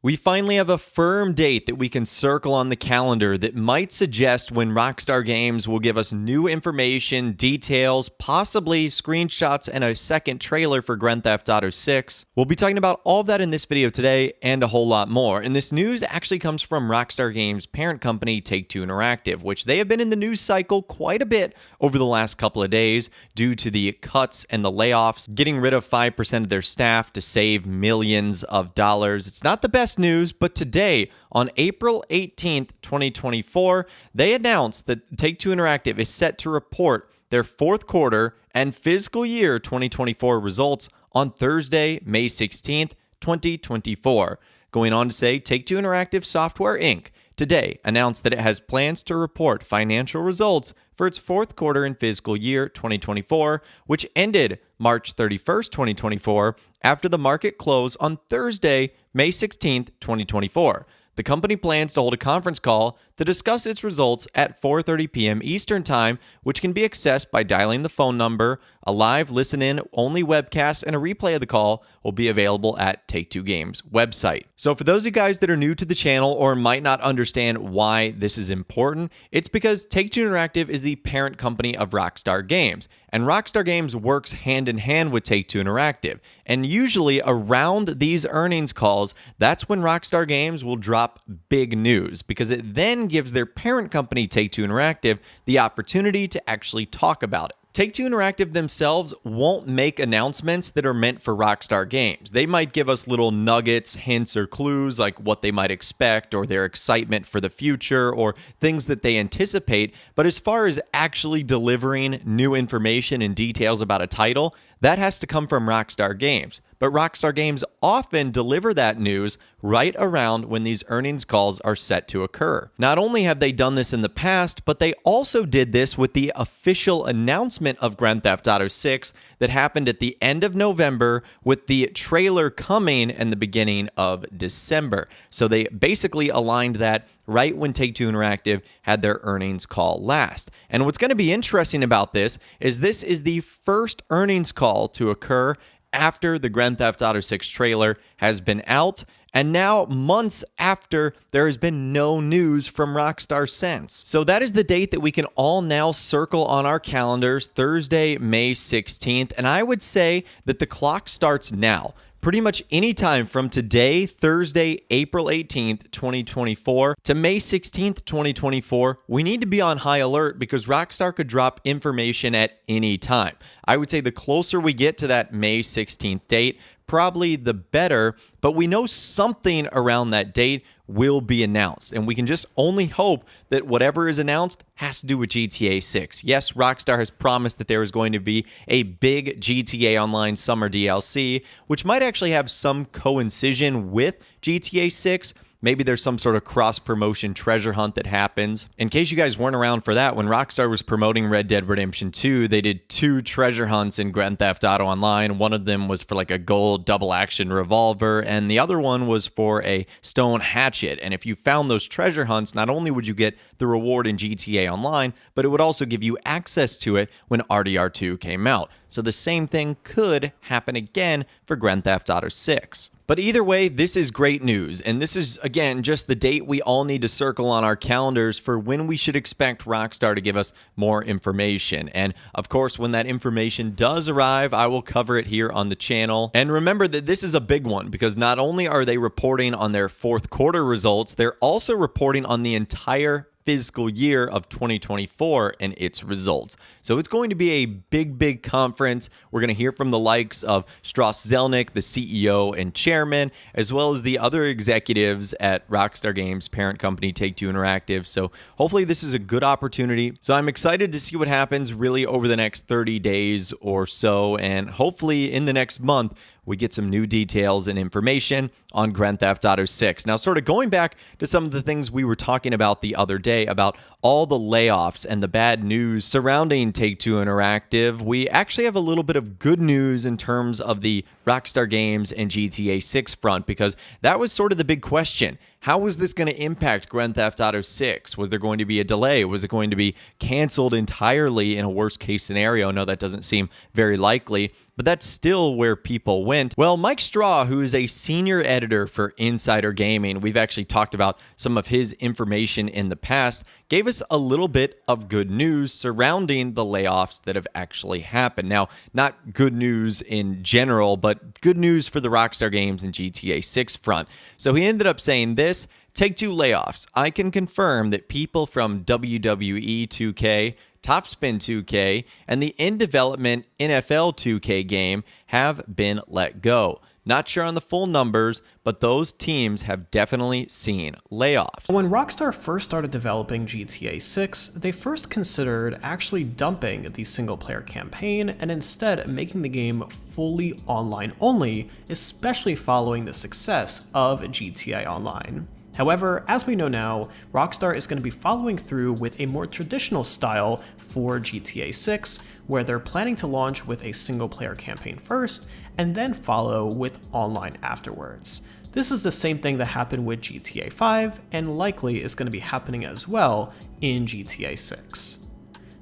We finally have a firm date that we can circle on the calendar that might suggest when Rockstar Games will give us new information, details, possibly screenshots, and a second trailer for Grand Theft Auto 6. We'll be talking about all of that in this video today and a whole lot more. And this news actually comes from Rockstar Games' parent company, Take-Two Interactive, which they have been in the news cycle quite a bit over the last couple of days due to the cuts and the layoffs, getting rid of 5% of their staff to save millions of dollars. It's not the best news, but today, on April 18th, 2024, they announced that Take-Two Interactive is set to report their fourth quarter and fiscal year 2024 results on Thursday, May 16th, 2024. Going on to say, Take-Two Interactive Software, Inc. today announced that it has plans to report financial results for its fourth quarter and fiscal year 2024, which ended March 31st, 2024, after the market close on Thursday, May 16th, 2024. The company plans to hold a conference call to discuss its results at 4:30 p.m. Eastern Time, which can be accessed by dialing the phone number. A live listen-in only webcast and a replay of the call will be available at Take-Two Games website. So for those of you guys that are new to the channel or might not understand why this is important, it's because Take-Two Interactive is the parent company of Rockstar Games, and Rockstar Games works hand in hand with Take-Two Interactive. And usually around these earnings calls, that's when Rockstar Games will drop big news, because it then gives their parent company, Take-Two Interactive, the opportunity to actually talk about it. Take-Two Interactive themselves won't make announcements that are meant for Rockstar Games. They might give us little nuggets, hints, or clues like what they might expect or their excitement for the future or things that they anticipate. But as far as actually delivering new information and details about a title, that has to come from Rockstar Games. But Rockstar Games often deliver that news right around when these earnings calls are set to occur. Not only have they done this in the past, but they also did this with the official announcement of Grand Theft Auto 6 that happened at the end of November, with the trailer coming in the beginning of December. So they basically aligned that right when Take-Two Interactive had their earnings call last. And what's going to be interesting about this is the first earnings call to occur after the Grand Theft Auto 6 trailer has been out, and now months after there has been no news from Rockstar since. So that is the date that we can all now circle on our calendars, Thursday, May 16th, and I would say that the clock starts now. Pretty much any time from today, Thursday, April 18th, 2024, to May 16th, 2024, we need to be on high alert because Rockstar could drop information at any time. I would say the closer we get to that May 16th date, probably the better, but we know something around that date will be announced, and we can just only hope that whatever is announced has to do with GTA 6. Yes, Rockstar has promised that there is going to be a big GTA Online Summer DLC, which might actually have some coincision with GTA 6. Maybe there's some sort of cross-promotion treasure hunt that happens. In case you guys weren't around for that, when Rockstar was promoting Red Dead Redemption 2, they did 2 treasure hunts in Grand Theft Auto Online. One of them was for like a gold double-action revolver, and the other one was for a stone hatchet. And if you found those treasure hunts, not only would you get the reward in GTA Online, but it would also give you access to it when RDR2 came out. So the same thing could happen again for Grand Theft Auto 6. But either way, this is great news, and this is, again, just the date we all need to circle on our calendars for when we should expect Rockstar to give us more information. And, of course, when that information does arrive, I will cover it here on the channel. And remember that this is a big one, because not only are they reporting on their fourth quarter results, they're also reporting on the entire fiscal year of 2024 and its results. So it's going to be a big conference. We're going to hear from the likes of Strauss Zelnick, the CEO and chairman, as well as the other executives at Rockstar Games parent company Take-Two Interactive. So hopefully this is a good opportunity. So I'm excited to see what happens really over the next 30 days or so, and hopefully in the next month we get some new details and information on Grand Theft Auto 6. Now, sort of going back to some of the things we were talking about the other day about all the layoffs and the bad news surrounding Take-Two Interactive, we actually have a little bit of good news in terms of the Rockstar Games and GTA 6 front, because that was sort of the big question. How was this going to impact Grand Theft Auto 6? Was there going to be a delay? Was it going to be canceled entirely in a worst case scenario? No, that doesn't seem very likely, but that's still where people went. Well, Mike Straw, who is a senior editor for Insider Gaming, we've actually talked about some of his information in the past, gave us a little bit of good news surrounding the layoffs that have actually happened. Now, not good news in general, but good news for the Rockstar Games and GTA 6 front. So he ended up saying this: Take-Two layoffs. I can confirm that people from WWE 2K, Topspin 2K, and the in-development NFL 2K game have been let go. Not sure on the full numbers, but those teams have definitely seen layoffs. When Rockstar first started developing GTA 6, they first considered actually dumping the single-player campaign and instead making the game fully online only, especially following the success of GTA Online. However, as we know now, Rockstar is going to be following through with a more traditional style for GTA 6, where they're planning to launch with a single-player campaign first, and then follow with online afterwards. This is the same thing that happened with GTA 5, and likely is going to be happening as well in GTA 6.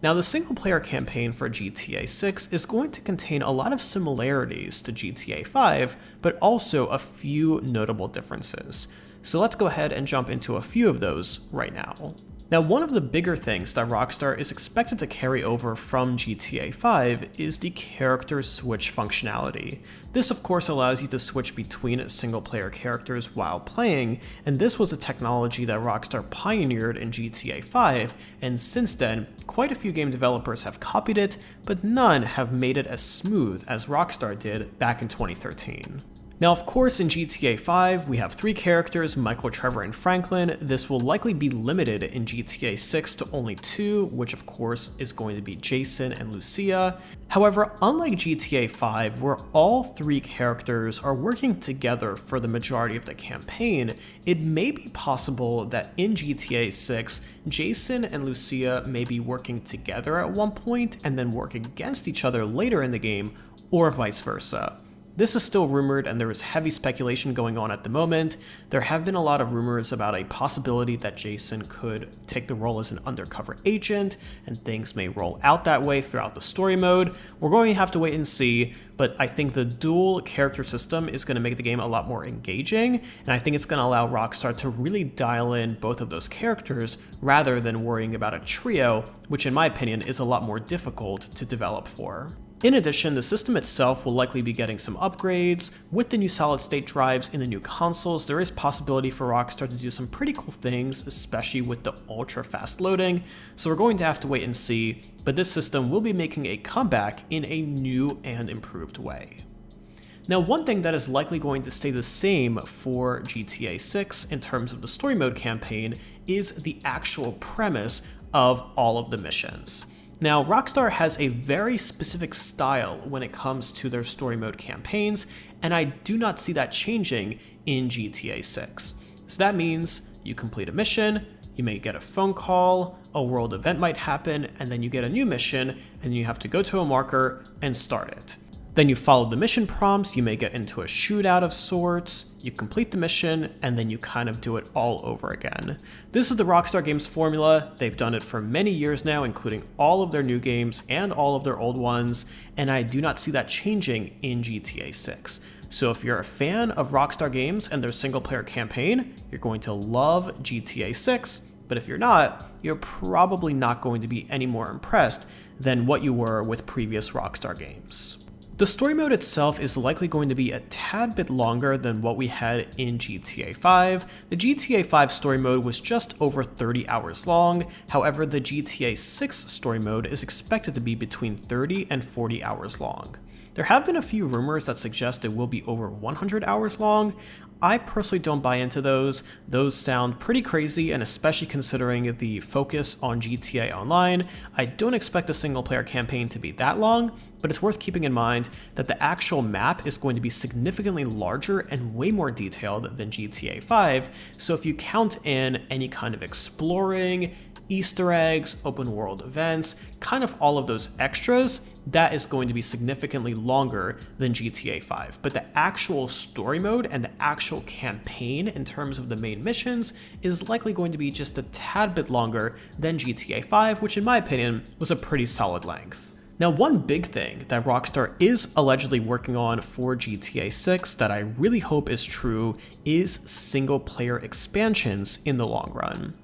Now, the single-player campaign for GTA 6 is going to contain a lot of similarities to GTA 5, but also a few notable differences. So let's go ahead and jump into a few of those right now. Now, one of the bigger things that Rockstar is expected to carry over from GTA 5 is the character switch functionality. This of course allows you to switch between single-player characters while playing, and this was a technology that Rockstar pioneered in GTA 5, and since then, quite a few game developers have copied it, but none have made it as smooth as Rockstar did back in 2013. Now, of course, in GTA 5, we have 3 characters, Michael, Trevor, and Franklin. This will likely be limited in GTA 6 to only 2, which of course is going to be Jason and Lucia. However, unlike GTA 5, where all 3 characters are working together for the majority of the campaign, it may be possible that in GTA 6, Jason and Lucia may be working together at one point and then work against each other later in the game, or vice versa. This is still rumored, and there is heavy speculation going on at the moment. There have been a lot of rumors about a possibility that Jason could take the role as an undercover agent, and things may roll out that way throughout the story mode. We're going to have to wait and see, but I think the dual character system is going to make the game a lot more engaging, and I think it's going to allow Rockstar to really dial in both of those characters rather than worrying about a trio, which in my opinion is a lot more difficult to develop for. In addition, the system itself will likely be getting some upgrades. With the new solid-state drives in the new consoles, there is possibility for Rockstar to do some pretty cool things, especially with the ultra-fast loading, so we're going to have to wait and see, but this system will be making a comeback in a new and improved way. Now, one thing that is likely going to stay the same for GTA 6 in terms of the story mode campaign is the actual premise of all of the missions. Now, Rockstar has a very specific style when it comes to their story mode campaigns, and I do not see that changing in GTA 6. So that means you complete a mission, you may get a phone call, a world event might happen, and then you get a new mission, and you have to go to a marker and start it. Then you follow the mission prompts, you may get into a shootout of sorts, you complete the mission, and then you kind of do it all over again. This is the Rockstar Games formula. They've done it for many years now, including all of their new games and all of their old ones, and I do not see that changing in GTA 6. So if you're a fan of Rockstar Games and their single-player campaign, you're going to love GTA 6, but if you're not, you're probably not going to be any more impressed than what you were with previous Rockstar games. The story mode itself is likely going to be a tad bit longer than what we had in GTA 5. The GTA 5 story mode was just over 30 hours long, however the GTA 6 story mode is expected to be between 30 and 40 hours long. There have been a few rumors that suggest it will be over 100 hours long. I personally don't buy into those. Those sound pretty crazy, and especially considering the focus on GTA Online, I don't expect the single-player campaign to be that long, but it's worth keeping in mind that the actual map is going to be significantly larger and way more detailed than GTA 5, so if you count in any kind of exploring, Easter eggs, open world events, kind of all of those extras, that is going to be significantly longer than GTA 5. But the actual story mode and the actual campaign in terms of the main missions is likely going to be just a tad bit longer than GTA 5, which in my opinion was a pretty solid length. Now, one big thing that Rockstar is allegedly working on for GTA 6 that I really hope is true is single-player expansions in the long run.